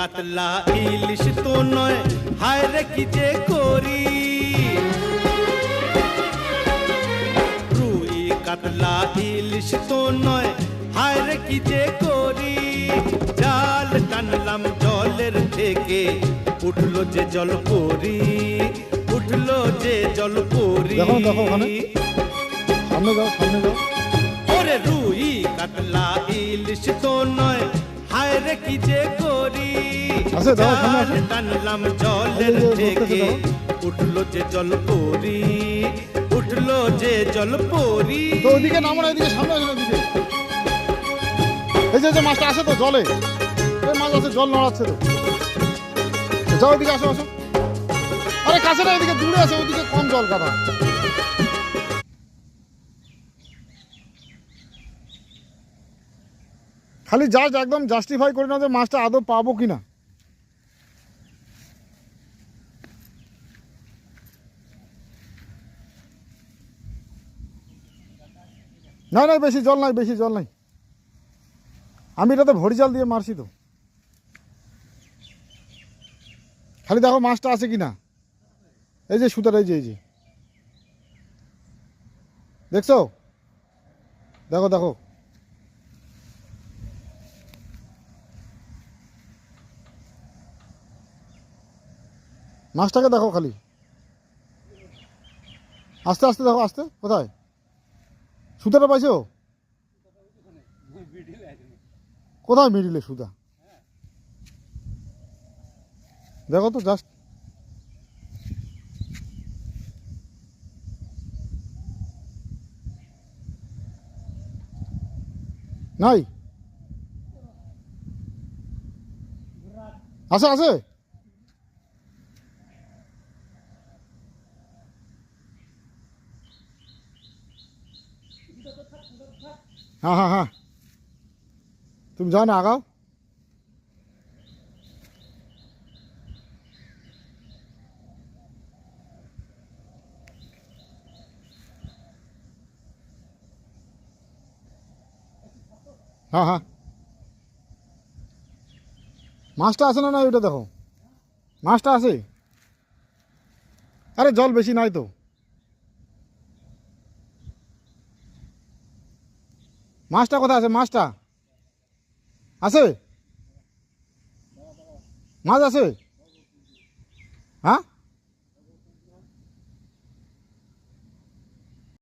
কাতলা ইলিশ তো নয়, হায় রে কি যে করি। রুই কাতলা ইলিশ তো নয়, হায় রে কি যে করি। জাল টানলাম জলের থেকে, উঠলো যে জল পরি, উঠলো যে জল পরি। দেখো দেখো ওখানে, সামনে যাও সামনে যাও। ওরে রুই কাতলা ইলিশ তো নয়, হায় রে কি যে করি। আছে দাও সামনে আছে। টানলাম জলের থেকে, উঠলো যে জল পরি, উঠলো যে জল পরি। তো ওইদিকে নামো না, এদিকে সামনে আসেন ওইদিকে। এই যে মাছটা আছে তো জলে, এই মাছ আছে, জল নড়াচ্ছে তো। যাও ওইদিকে, আসো আসো। আরে কাছে না, এদিকে দূরে আছে, ওইদিকে কম জল কাদা। খালি জাস্ট একদম জাস্টিফাই করে না যে মাছটা আদৌ পাবো কিনা। না না, বেশি জল নাই, বেশি জল নাই। আমি এটাতে ভরি জাল দিয়ে মারছি তো। খালি দেখো মাছটা আছে কিনা। এই যে সুতার, এই যে দেখছো, দেখো দেখো। মাছটাকে দেখো খালি, আস্তে আস্তে দেখো, আস্তে। কোথায় সুতাটা পাইছো? কোথায় মিডিলে সুতা? দেখো তো জাস্ট। নাই, আছে আছে। হ্যাঁ হ্যাঁ হ্যাঁ, তুমি যাও না, আগাও। হ্যাঁ হ্যাঁ, মাছটা আছে না? না ওইটা দেখো, মাছটা আছে। আরে জল বেশি নাই তো। মাছটা কোথায় আছে? মাছটা আছে, মাছ আছে। হ্যাঁ